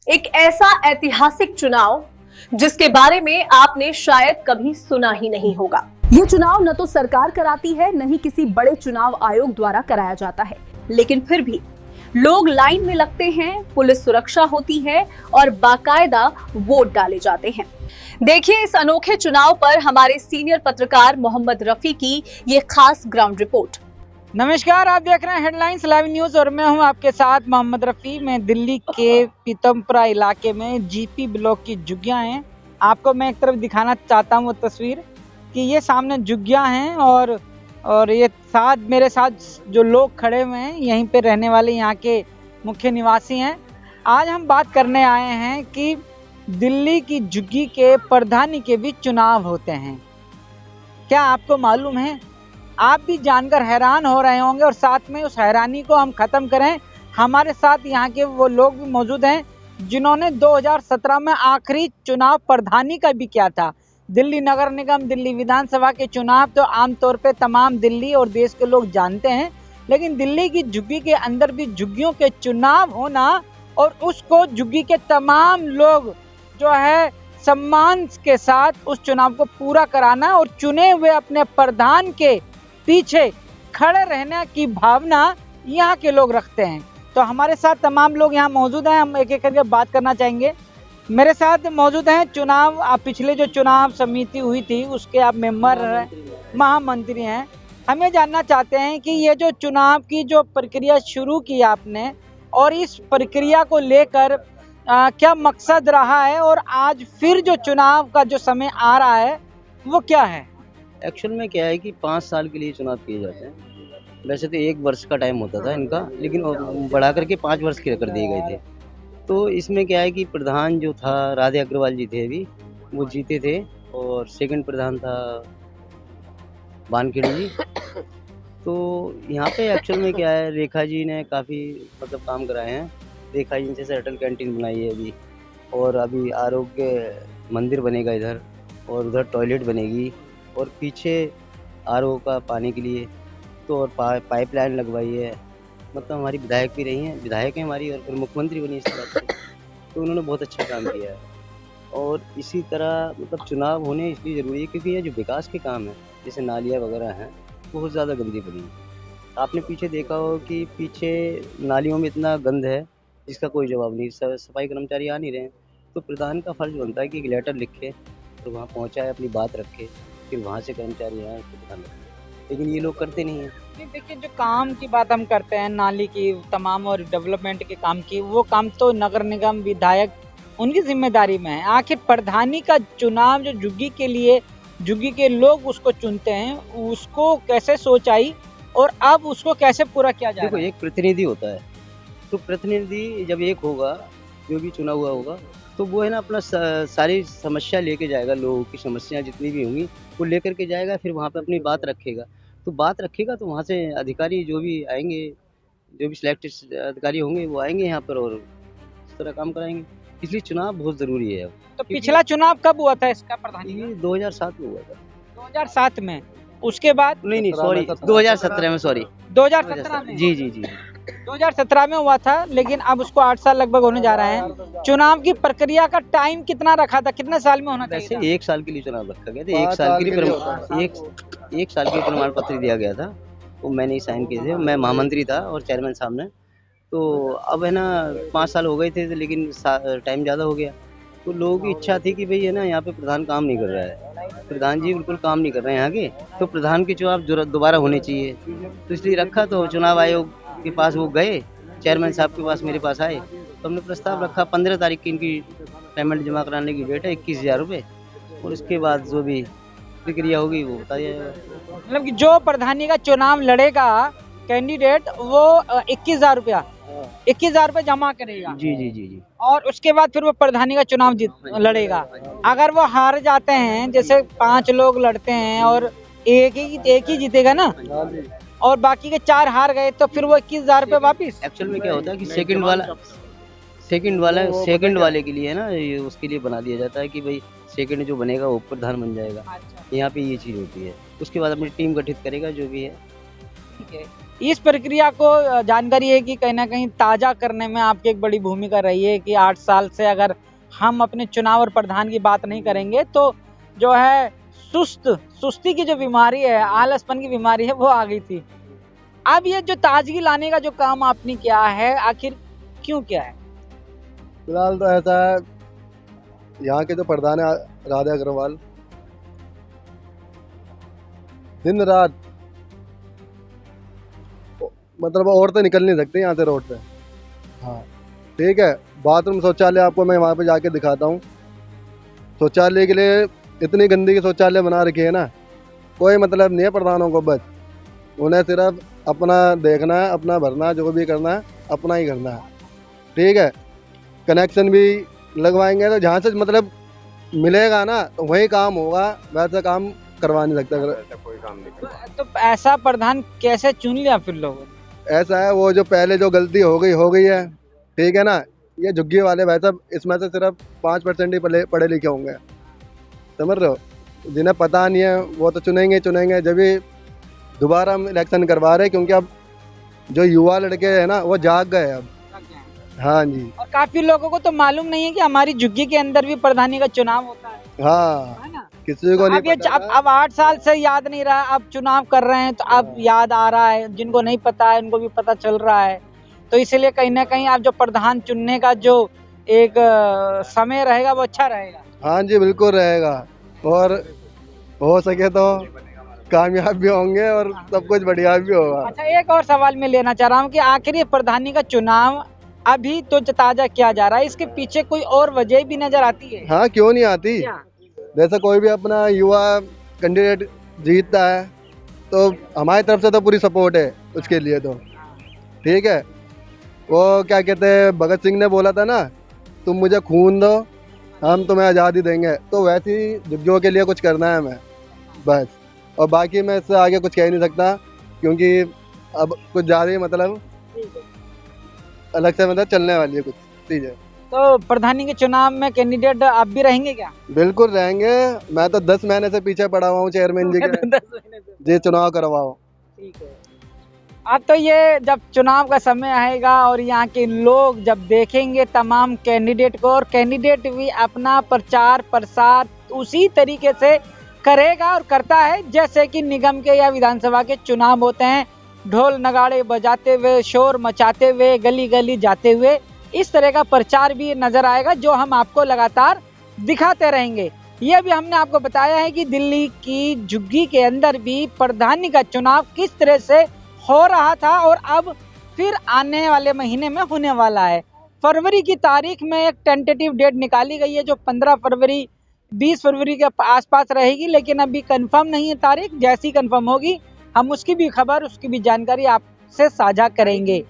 एक ऐसा ऐतिहासिक चुनाव जिसके बारे में आपने शायद कभी सुना ही नहीं होगा। ये चुनाव न तो सरकार कराती है, न ही किसी बड़े चुनाव आयोग द्वारा कराया जाता है, लेकिन फिर भी लोग लाइन में लगते हैं, पुलिस सुरक्षा होती है और बाकायदा वोट डाले जाते हैं। देखिए इस अनोखे चुनाव पर हमारे सीनियर पत्रकार मोहम्मद रफी की ये खास ग्राउंड रिपोर्ट। नमस्कार, आप देख रहे हैं हेडलाइंस लाइव न्यूज और मैं हूं आपके साथ मोहम्मद रफी। मैं दिल्ली के पीतमपुरा इलाके में जीपी ब्लॉक की झुग्गियां हैं। आपको मैं एक तरफ दिखाना चाहता हूं वो तस्वीर कि ये सामने झुग्गियां हैं और ये मेरे साथ जो लोग खड़े हुए हैं यहीं पे रहने वाले यहाँ के मुख्य निवासी हैं। आज हम बात करने आए हैं कि दिल्ली की झुग्गी के प्रधानी के भी चुनाव होते हैं। क्या आपको मालूम है? आप भी जानकर हैरान हो रहे होंगे और साथ में उस हैरानी को हम खत्म करें। हमारे साथ यहाँ के वो लोग भी मौजूद हैं जिन्होंने 2017 में आखिरी चुनाव प्रधानी का भी किया था। दिल्ली नगर निगम, दिल्ली विधानसभा के चुनाव तो आमतौर पे तमाम दिल्ली और देश के लोग जानते हैं, लेकिन दिल्ली की झुग्गी के अंदर भी झुग्गियों के चुनाव होना और उसको झुग्गी के तमाम लोग जो है सम्मान के साथ उस चुनाव को पूरा कराना और चुने हुए अपने प्रधान के पीछे खड़े रहने की भावना यहाँ के लोग रखते हैं। तो हमारे साथ तमाम लोग यहाँ मौजूद हैं, हम एक एक करके बात करना चाहेंगे। मेरे साथ मौजूद हैं चुनाव पिछले जो चुनाव समिति हुई थी उसके आप मेंबर महामंत्री हैं। हमें जानना चाहते हैं कि ये जो चुनाव की जो प्रक्रिया शुरू की आपने और इस प्रक्रिया को लेकर क्या मकसद रहा है और आज फिर जो चुनाव का जो समय आ रहा है वो क्या है? एक्चुअल में क्या है कि 5 साल के लिए चुनाव किए जाते हैं। वैसे तो 1 वर्ष का टाइम होता था इनका, लेकिन बढ़ा करके 5 वर्ष के कर दिए गए थे। तो इसमें क्या है कि प्रधान जो था राधे अग्रवाल जी थे, अभी वो जीते थे और सेकंड प्रधान था वानखेड़े जी। तो यहाँ पे एक्चुअल में क्या है, रेखा जी ने काफ़ी मतलब काम कराए हैं। रेखा जी ने जैसे अटल कैंटीन बनाई है अभी, और अभी आरोग्य मंदिर बनेगा इधर, और उधर टॉयलेट बनेगी, और पीछे आरओ का पानी के लिए तो और पाइपलाइन लगवाई है। मतलब हमारी विधायक भी रही हैं, विधायक हैं हमारी, और फिर मुख्यमंत्री बनी इसके बाद। तो उन्होंने बहुत अच्छा काम किया है। और इसी तरह मतलब चुनाव होने इसलिए ज़रूरी है क्योंकि ये जो विकास के काम है, जैसे नालियाँ वगैरह हैं, बहुत ज़्यादा गंदी पड़ी हैं। आपने पीछे देखा हो कि पीछे नालियों में इतना गंद है जिसका कोई जवाब नहीं, सफाई कर्मचारी आ नहीं रहे हैं। तो प्रधान का फर्ज बनता है कि एक लेटर लिखे तो वहाँ पहुँचाए, अपनी बात रखे, फिर वहाँ से कर्मचारी आए उसको ध्यान रखें। लेकिन ये लोग करते नहीं हैं। देखिए, जो काम की बात हम करते हैं, नाली की तमाम और डेवलपमेंट के काम की, वो काम तो नगर निगम विधायक उनकी जिम्मेदारी में है। आखिर प्रधानी का चुनाव जो झुग्गी के लिए, झुग्गी के लोग उसको चुनते हैं, उसको कैसे सोच आई और अब उसको कैसे पूरा किया जाए? देखो, एक प्रतिनिधि होता है, तो प्रतिनिधि जब एक होगा, जो भी चुना हुआ होगा, तो वो है ना अपना सारी समस्या लेके जाएगा। लोगों की समस्या जितनी भी होंगी वो लेकर के जाएगा, फिर वहाँ पे अपनी बात रखेगा। तो बात रखेगा तो वहाँ से अधिकारी जो भी आएंगे, जो भी सिलेक्टेड अधिकारी होंगे वो आएंगे यहाँ पर और इस तरह काम कराएंगे। इसलिए चुनाव बहुत ज़रूरी है। तो पिछला चुनाव कब हुआ था इसका प्रधानी? ये 2007 में हुआ था। 2007 में। उसके बाद नहीं सॉरी, 2017 में, सॉरी 2017 में। जी जी जी 2017 में हुआ था, लेकिन अब उसको 8 साल लगभग होने जा रहे हैं। चुनाव की प्रक्रिया का टाइम कितना रखा था, कितने साल में होना चाहिए? वैसे 1 साल के लिए चुनाव रखा गया था। 1 साल के लिए एक साल के प्रमाण पत्र दिया गया था, वो मैंने ही साइन किए थे। मैं महामंत्री था और चेयरमैन साहब ने। तो अब है ना 5 साल हो गए थे, लेकिन टाइम ज़्यादा हो गया। तो लोगों की इच्छा थी कि भाई है ना यहाँ पे प्रधान काम नहीं कर रहा है, प्रधान जी बिल्कुल काम नहीं कर रहे हैं यहाँ के, तो प्रधान के चुनाव दोबारा होने चाहिए। तो इसलिए रखा। तो चुनाव आयोग के पास वो गए, चेयरमैन साहब के पास, मेरे पास आए, तो हमने प्रस्ताव रखा। 15 तारीख की इनकी पेमेंट जमा कराने की डेट है, 21,000 रुपये, और इसके बाद जो भी प्रक्रिया होगी वो बता दिया जाएगा। मतलब कि जो प्रधानी का चुनाव लड़ेगा कैंडिडेट, वो 21,000 रुपया 21,000 रुपये जमा करेगा। जी जी जी जी और उसके बाद फिर वो प्रधानी का चुनाव लड़ेगा। अगर वो हार जाते हैं, जैसे 5 लोग लड़ते हैं और एक ही जीतेगा ना, और बाकी के 4 हार गए, तो फिर वो 21,000 रुपये वापिस। एक्चुअल में क्या होता है कि सेकंड वाले के लिए है ना, ये उसके लिए बना दिया जाता है कि भाई सेकंड जो बनेगा वो प्रधान बन जाएगा। यहाँ पे ये चीज़ होती है। उसके बाद अपनी टीम गठित करेगा जो भी है। ठीक है। इस प्रक्रिया को जानकारी है कि कहीं ना कहीं ताज़ा करने में आपकी एक बड़ी भूमिका रही है कि 8 साल से अगर हम अपने चुनाव और प्रधान की बात नहीं करेंगे तो जो है सुस्ती की जो बीमारी है, आलसपन की बीमारी है, वो आ गई थी। अब ये जो ताजगी लाने का जो काम आपने किया है, आखिर क्यों किया है? फिलहाल तो ऐसा है, यहाँ के जो प्रधान है राधा अग्रवाल, दिन रात मतलब औरतें निकल नहीं सकती यहाँ से रोड पे। हाँ ठीक है, बाथरूम शौचालय आपको मैं वहाँ पे जाके दिखाता हूँ। शौचालय के लिए इतनी गंदगी शौचालय बना रखी है ना, कोई मतलब नहीं है प्रधानों को, बस उन्हें सिर्फ अपना देखना है, अपना भरना है, जो भी करना है अपना ही करना है। ठीक है, कनेक्शन भी लगवाएंगे तो जहाँ से मतलब मिलेगा ना तो वही काम होगा, वैसा काम करवा नहीं सकता। कोई काम नहीं तो ऐसा प्रधान कैसे चुन लिया फिर लोगों ने? ऐसा है, वो जो पहले जो गलती हो गई है, ठीक है ना। ये झुग्गी वाले भाई साहब, इसमें से सिर्फ 5% ही पढ़े लिखे होंगे, समझ रहे हो। जिन्हें पता नहीं है वो तो चुनेंगे जब भी दोबारा हम इलेक्शन करवा रहे, क्योंकि अब जो युवा लड़के हैं ना वो जाग गए अब। हाँ जी। और काफी लोगों को तो मालूम नहीं है कि हमारी झुग्गी के अंदर भी प्रधानी का चुनाव होता है। हाँ, है ना? किसी को नहीं अब ये पता था। अब 8 साल से याद नहीं रहा, अब चुनाव कर रहे हैं तो अब याद आ रहा है। जिनको नहीं पता है उनको भी पता चल रहा है, तो इसलिए कहीं ना कहीं आप जो प्रधान चुनने का जो एक समय रहेगा वो अच्छा रहेगा। हाँ जी, बिल्कुल रहेगा, और हो सके तो कामयाब भी होंगे और सब कुछ बढ़िया भी होगा। अच्छा, एक और सवाल मैं लेना चाह रहा हूँ कि आखिर ये प्रधानी का चुनाव अभी तो ताजा किया जा रहा है, इसके पीछे कोई और वजह भी नजर आती है? हाँ, क्यों नहीं आती। क्या? जैसे कोई भी अपना युवा कैंडिडेट जीतता है तो हमारी तरफ से तो पूरी सपोर्ट है उसके लिए, तो ठीक है। वो क्या कहते हैं, भगत सिंह ने बोला था ना, तुम मुझे खून दो हम तुम्हें आज़ादी देंगे, तो वैसे ही झुग्गियों के लिए कुछ करना है हमें, बस। और बाकी मैं इससे आगे कुछ कह नहीं सकता, क्योंकि अब कुछ ज़्यादा ही मतलब अलग से मतलब चलने वाली है कुछ चीज़ें। तो प्रधानी के चुनाव में कैंडिडेट आप भी रहेंगे क्या? बिल्कुल रहेंगे, मैं तो 10 महीने से पीछे पड़ा हुआ हूँ चेयरमैन जी के, जी चुनाव करवाओ। ठीक है। अब तो ये जब चुनाव का समय आएगा और यहाँ के लोग जब देखेंगे तमाम कैंडिडेट को, और कैंडिडेट भी अपना प्रचार प्रसार उसी तरीके से करेगा और करता है जैसे कि निगम के या विधानसभा के चुनाव होते हैं, ढोल नगाड़े बजाते हुए, शोर मचाते हुए, गली गली जाते हुए, इस तरह का प्रचार भी नजर आएगा जो हम आपको लगातार दिखाते रहेंगे। ये भी हमने आपको बताया है कि दिल्ली की झुग्गी के अंदर भी प्रधानी का चुनाव किस तरह से हो रहा था और अब फिर आने वाले महीने में होने वाला है। फरवरी की तारीख में एक टेंटेटिव डेट निकाली गई है जो 15 फरवरी 20 फरवरी के आसपास रहेगी, लेकिन अभी कंफर्म नहीं है तारीख। जैसी कंफर्म होगी हम उसकी भी खबर, उसकी भी जानकारी आपसे साझा करेंगे।